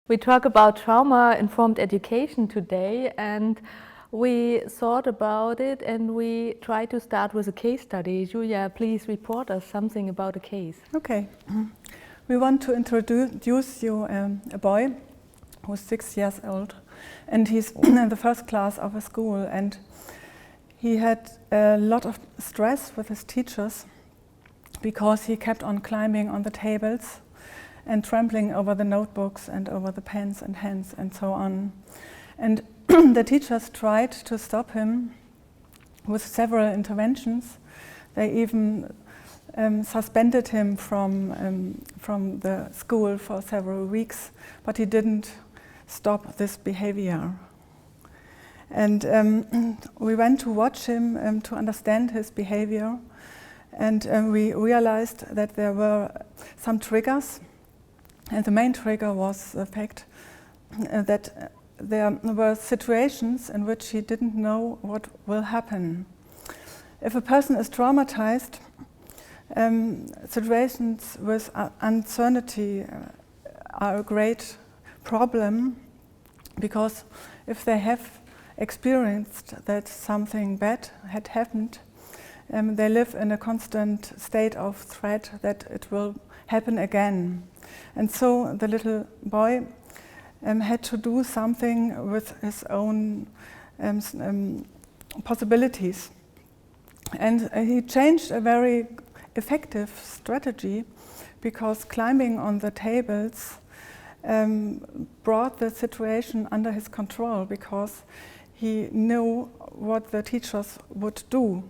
We talk about trauma-informed education today, and we thought about it and we try to start with a case study. Julia, please report us something about a case. Okay. We want to introduce you a boy who's 6 years old, and he's in the first class of a school, and he had a lot of stress with his teachers because he kept on climbing on the tables and trampling over the notebooks and over the pens and hands and so on. And the teachers tried to stop him with several interventions. They even suspended him from the school for several weeks, but he didn't stop this behavior. And we went to watch him to understand his behavior, and we realized that there were some triggers. And the main trigger was the fact that there were situations in which he didn't know what will happen. If a person is traumatized, situations with uncertainty are a great problem, because if they have experienced that something bad had happened, they live in a constant state of threat that it will happen again. And so the little boy had to do something with his own possibilities. And he changed a very effective strategy, because climbing on the tables brought the situation under his control, because he knew what the teachers would do.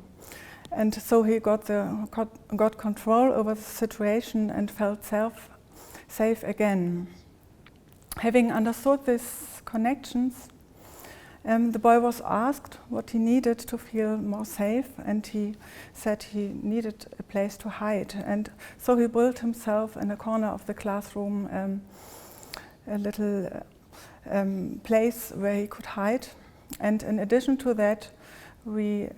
And so he got control over the situation and felt safe again. Having understood these connections, the boy was asked what he needed to feel more safe, and he said he needed a place to hide. And so he built himself in a corner of the classroom a little place where he could hide. And in addition to that, we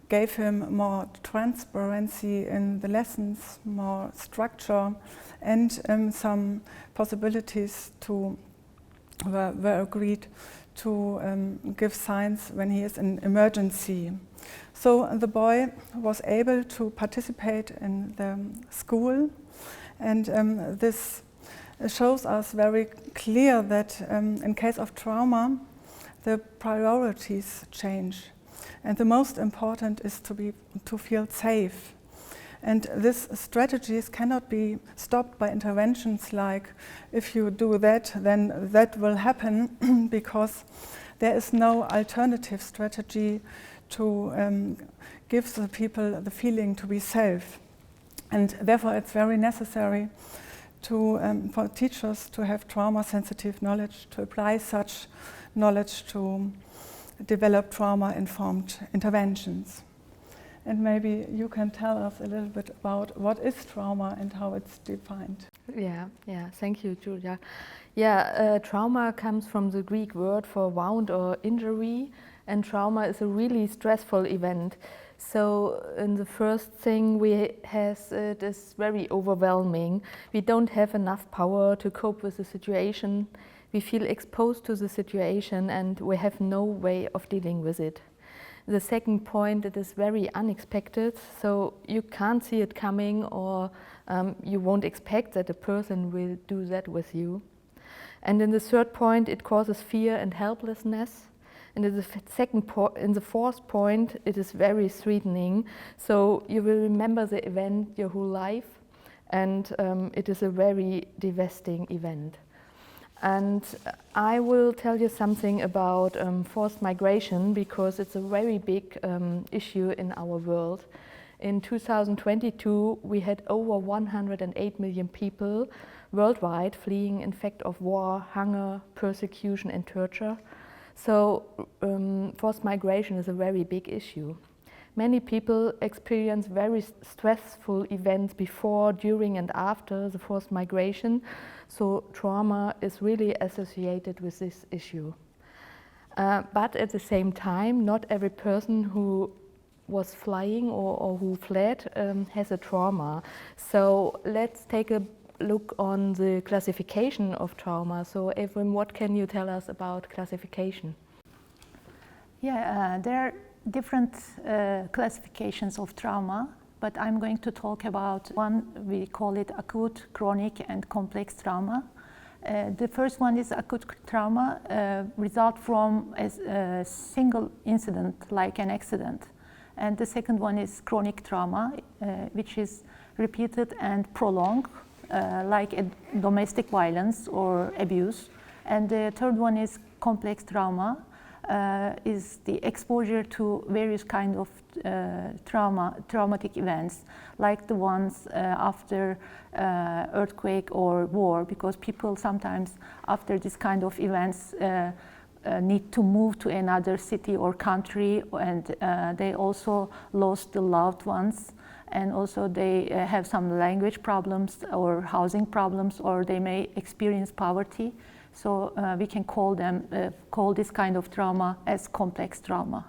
gave him more transparency in the lessons, more structure, and some possibilities were agreed to give signs when he is in emergency. So the boy was able to participate in the school, and this shows us very clear that in case of trauma, the priorities change. And the most important is to feel safe. And these strategies cannot be stopped by interventions like, if you do that, then that will happen, because there is no alternative strategy to give the people the feeling to be safe. And therefore it's very necessary for teachers to have trauma-sensitive knowledge, to apply such knowledge to develop trauma-informed interventions. And maybe you can tell us a little bit about what is trauma and how it's defined. Yeah, thank you, Julia. Trauma comes from the Greek word for wound or injury, and trauma is a really stressful event. So in the first thing it is very overwhelming. We don't have enough power to cope with the situation. We feel exposed to the situation and we have no way of dealing with it. The second point, it is very unexpected, so you can't see it coming, or you won't expect that a person will do that with you. And in the third point, it causes fear and helplessness. And in the fourth point, it is very threatening, so you will remember the event your whole life, and it is a very devastating event. And I will tell you something about forced migration, because it's a very big issue in our world. In 2022, we had over 108 million people worldwide fleeing in fact of war, hunger, persecution and torture. So forced migration is a very big issue. Many people experience very stressful events before, during and after the forced migration, so trauma is really associated with this issue. But at the same time, not every person who was flying or who fled has a trauma. So let's take a look on the classification of trauma. So Evrim, what can you tell us about classification? Yeah, there are different classifications of trauma, but I'm going to talk about one. We call it acute, chronic, and complex trauma. The first one is acute trauma, result from a single incident like an accident. And the second one is chronic trauma, which is repeated and prolonged, like a domestic violence or abuse. And the third one is complex trauma, is the exposure to various kinds of traumatic events, like the ones after earthquake or war, because people sometimes after this kind of events need to move to another city or country, and they also lost the loved ones, and also they have some language problems or housing problems, or they may experience poverty. So we can call this kind of trauma as complex trauma.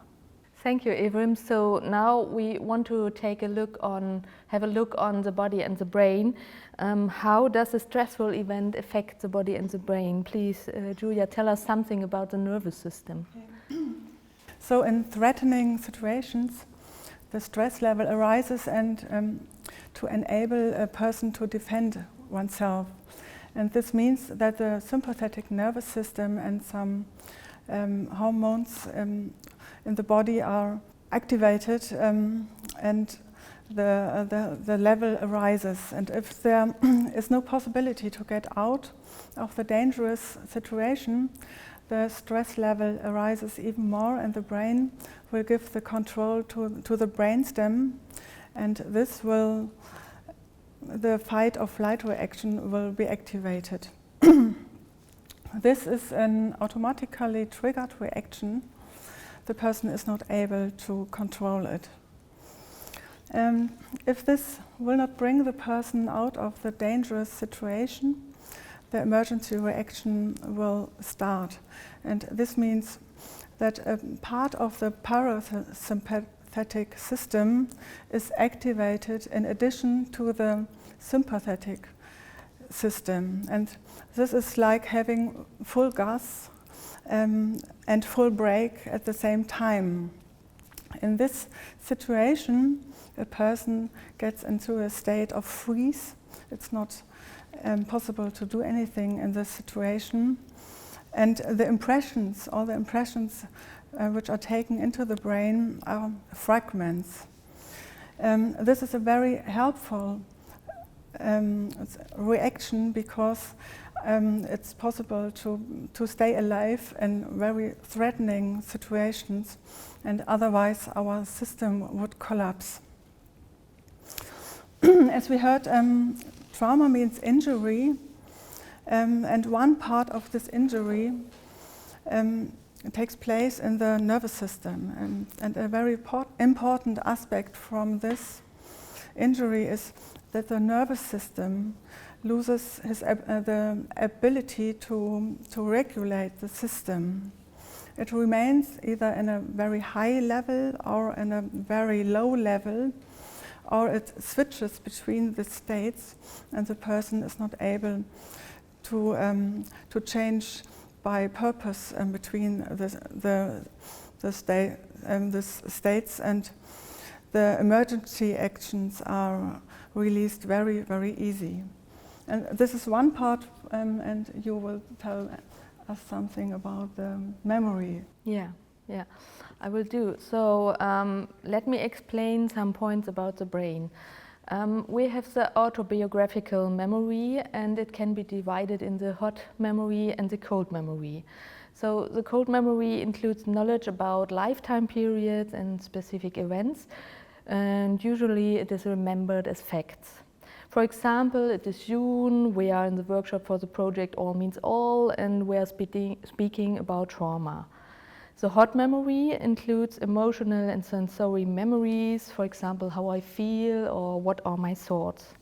Thank you, Evrim. So now we want to have a look on the body and the brain. How does a stressful event affect the body and the brain? Please, Julia, tell us something about the nervous system. So in threatening situations, the stress level arises and to enable a person to defend oneself. And this means that the sympathetic nervous system and some hormones in the body are activated, and the level arises. And if there is no possibility to get out of the dangerous situation, the stress level arises even more, and the brain will give the control to the brainstem, and the fight or flight reaction will be activated. This is an automatically triggered reaction. The person is not able to control it. If this will not bring the person out of the dangerous situation, the emergency reaction will start. And this means that a part of the parasympathetic system is activated in addition to the sympathetic system. And this is like having full gas and full brake at the same time. In this situation, a person gets into a state of freeze. It's not possible to do anything in this situation. And the impressions, all the impressions which are taken into the brain are fragments. This is a very helpful reaction because it's possible to stay alive in very threatening situations, and otherwise our system would collapse. As we heard, trauma means injury, and one part of this injury takes place in the nervous system, and a very important aspect from this injury is that the nervous system loses the ability to regulate the system. It remains either in a very high level or in a very low level, or it switches between the states, and the person is not able to change by purpose between the states, and the emergency actions are released very, very easy. And this is one part, and you will tell us something about the memory. Yeah, I will do. So let me explain some points about the brain. We have the autobiographical memory, and it can be divided in the hot memory and the cold memory. So the cold memory includes knowledge about lifetime periods and specific events, and usually it is remembered as facts. For example, it is June, we are in the workshop for the project All Means All, and we are speaking about trauma. The hot memory includes emotional and sensory memories, for example, how I feel or what are my thoughts.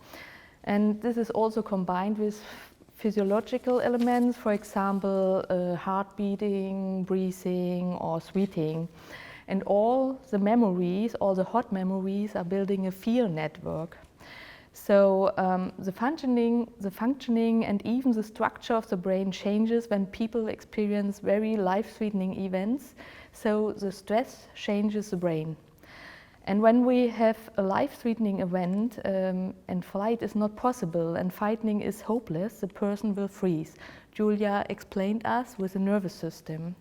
And this is also combined with physiological elements, for example, heart beating, breathing, or sweating. And all the memories, all the hot memories, are building a fear network. So the functioning and even the structure of the brain changes when people experience very life-threatening events. So the stress changes the brain. And when we have a life-threatening event and flight is not possible and fighting is hopeless, the person will freeze. Julia explained us with the nervous system.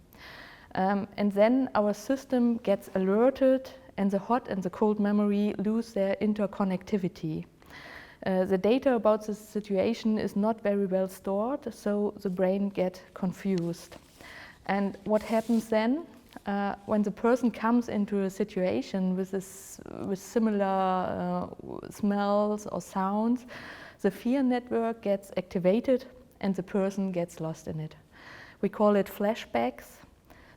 And then our system gets alerted and the hot and the cold memory lose their interconnectivity. The data about the situation is not very well stored, so the brain gets confused. And what happens then? When the person comes into a situation with similar smells or sounds, the fear network gets activated and the person gets lost in it. We call it flashbacks.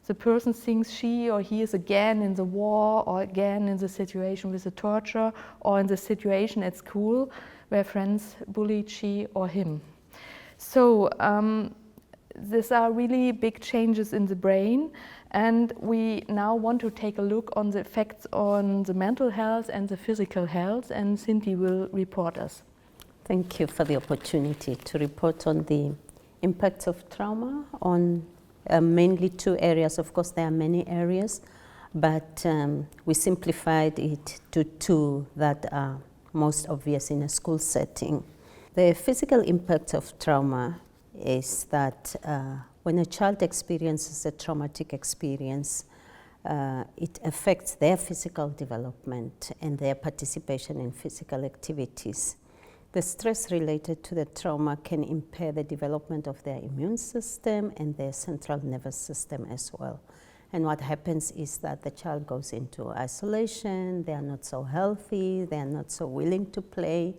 The person thinks she or he is again in the war or again in the situation with the torture or in the situation at school where friends bullied she or him. So these are really big changes in the brain, and we now want to take a look on the effects on the mental health and the physical health, and Cindy will report us. Thank you for the opportunity to report on the impacts of trauma on mainly two areas. Of course, there are many areas, but we simplified it to two that are most obvious in a school setting. The physical impact of trauma is that when a child experiences a traumatic experience, it affects their physical development and their participation in physical activities. The stress related to the trauma can impair the development of their immune system and their central nervous system as well. And what happens is that the child goes into isolation, they are not so healthy, they are not so willing to play,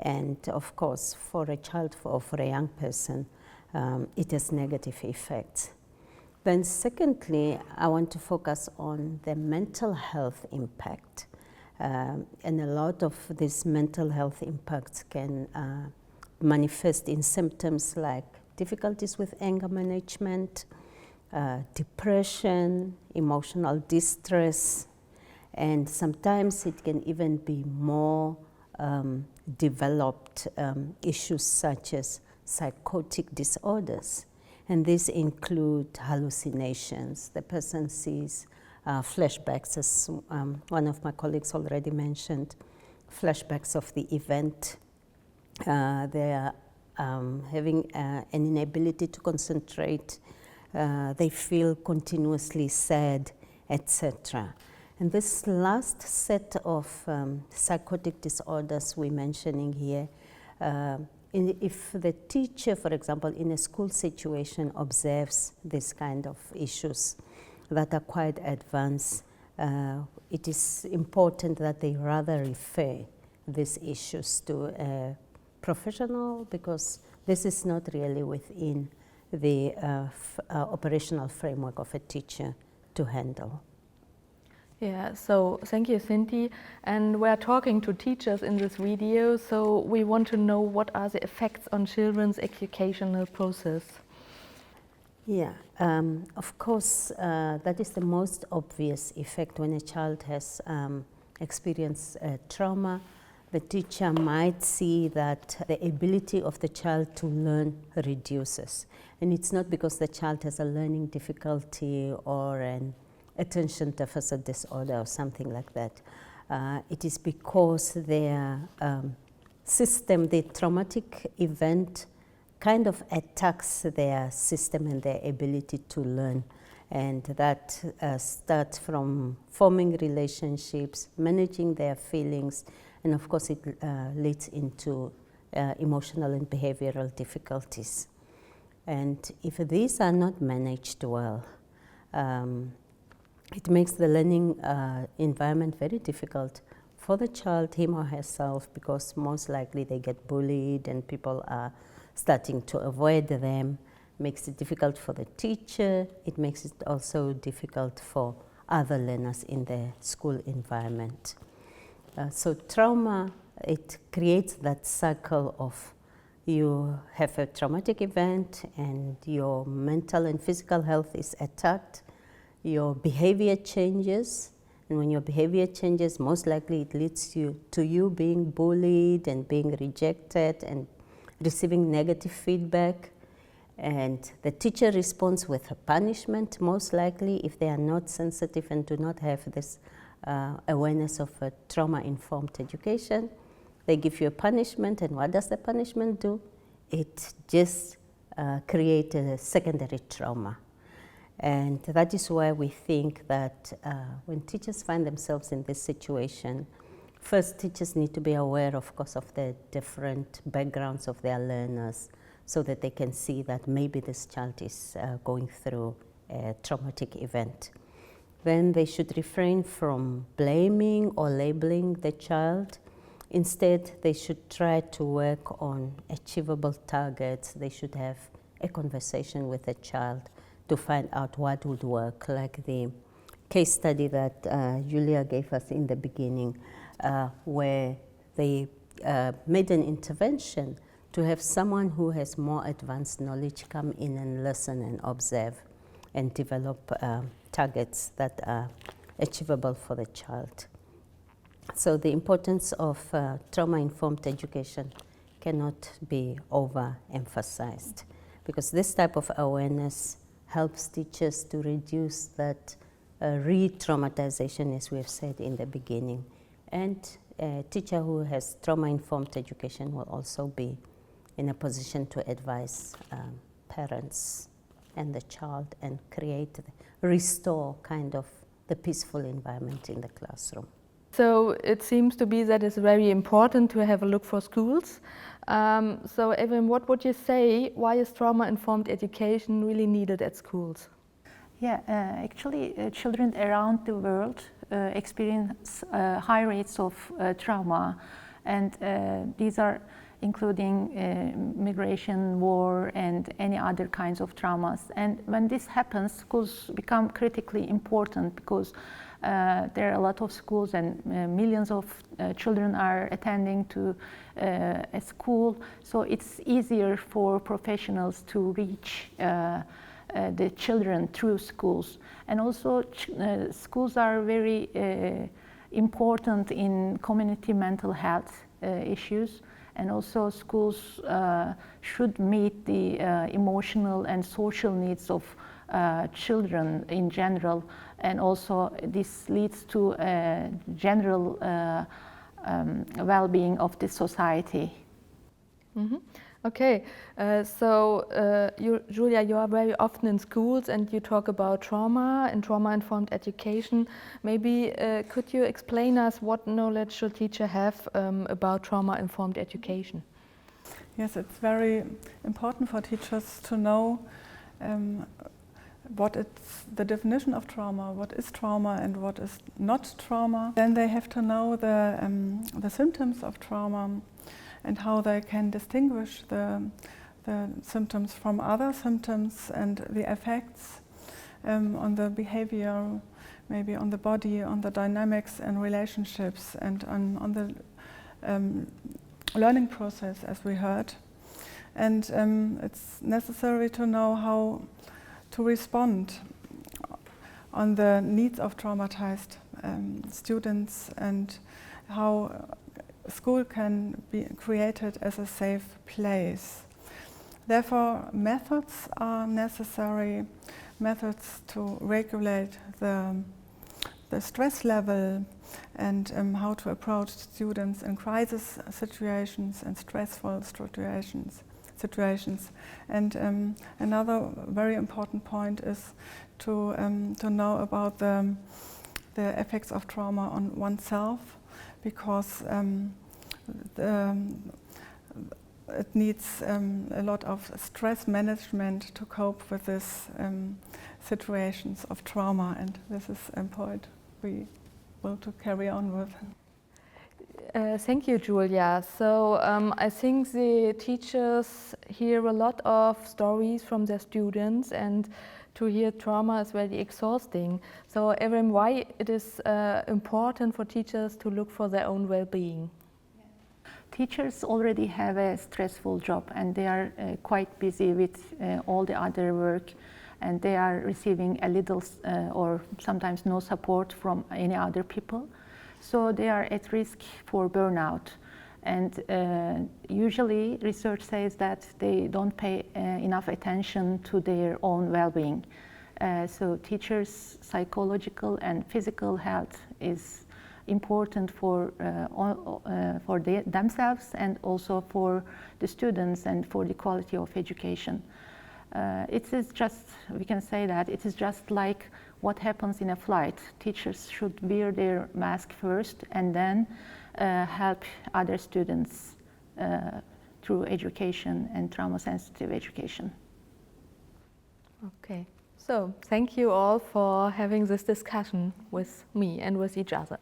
and of course for a child or for a young person, it has negative effects. Then secondly, I want to focus on the mental health impact. And a lot of these mental health impacts can manifest in symptoms like difficulties with anger management, depression, emotional distress, and sometimes it can even be more developed issues such as psychotic disorders. And these include hallucinations. The person sees flashbacks, as one of my colleagues already mentioned, flashbacks of the event. They are having an inability to concentrate. They feel continuously sad, etc. And this last set of psychotic disorders we're mentioning here, if the teacher, for example, in a school situation observes this kind of issues that are quite advanced, it is important that they rather refer these issues to a professional, because this is not really within the operational framework of a teacher to handle. Yeah, so thank you, Cindy. And we're talking to teachers in this video, so we want to know what are the effects on children's educational process. Yeah, of course, that is the most obvious effect when a child has experienced trauma. The teacher might see that the ability of the child to learn reduces. And it's not because the child has a learning difficulty or an attention deficit disorder or something like that. It is because their system, the traumatic event, kind of attacks their system and their ability to learn. And that starts from forming relationships, managing their feelings, and of course it leads into emotional and behavioral difficulties. And if these are not managed well, it makes the learning environment very difficult for the child, him or herself, because most likely they get bullied and people are starting to avoid them. Makes it difficult for the teacher. It makes it also difficult for other learners in the school environment. So trauma, it creates that cycle of you have a traumatic event and your mental and physical health is attacked, your behavior changes, And when your behavior changes, most likely it leads to you being bullied and being rejected and receiving negative feedback. And the teacher responds with a punishment, most likely, if they are not sensitive and do not have this awareness of trauma-informed education. They give you a punishment, and what does the punishment do? It just creates a secondary trauma. And that is why we think that when teachers find themselves in this situation, first, teachers need to be aware, of course, of the different backgrounds of their learners, so that they can see that maybe this child is going through a traumatic event. Then they should refrain from blaming or labeling the child. Instead, they should try to work on achievable targets. They should have a conversation with the child to find out what would work, like the case study that Julia gave us in the beginning, where they made an intervention to have someone who has more advanced knowledge come in and listen and observe and develop targets that are achievable for the child. So the importance of trauma-informed education cannot be overemphasized, because this type of awareness helps teachers to reduce that re-traumatization, as we have said in the beginning. And a teacher who has trauma-informed education will also be in a position to advise parents and the child and restore kind of the peaceful environment in the classroom. So it seems to be that it's very important to have a look for schools. So Evelyn, what would you say, why is trauma-informed education really needed at schools? Yeah, actually children around the world experience high rates of trauma, and these are including migration, war, and any other kinds of traumas. And when this happens, schools become critically important, because there are a lot of schools and millions of children are attending to a school. So it's easier for professionals to reach the children through schools. And also schools are very important in community mental health issues. And also schools should meet the emotional and social needs of children in general. And also this leads to general well-being of the society. Mm-hmm. Okay, Julia, you are very often in schools and you talk about trauma and trauma-informed education. Maybe could you explain us what knowledge should teachers have about trauma-informed education? Yes, it's very important for teachers to know what is the definition of trauma, what is trauma and what is not trauma. Then they have to know the symptoms of trauma and how they can distinguish the symptoms from other symptoms and the effects on the behavior, maybe on the body, on the dynamics and relationships, and on the learning process, as we heard. And it's necessary to know how to respond on the needs of traumatized students, and how school can be created as a safe place. Therefore, methods are necessary, methods to regulate the stress level, and how to approach students in crisis situations and stressful situations. And another very important point is to know about the effects of trauma on oneself, because it needs a lot of stress management to cope with these situations of trauma, and this is a point we will to carry on with. Thank you, Julia. So I think the teachers hear a lot of stories from their students, and to hear trauma is very exhausting. So Evelyn, why it is important for teachers to look for their own well-being? Teachers already have a stressful job, and they are quite busy with all the other work. and they are receiving a little or sometimes no support from any other people. So they are at risk for burnout. And usually research says that they don't pay enough attention to their own well-being. So teachers' psychological and physical health is important for themselves and also for the students and for the quality of education. It is just, we can say that it is just like what happens in a flight. Teachers should wear their mask first and then help other students through education and trauma-sensitive education. Okay, so thank you all for having this discussion with me and with each other.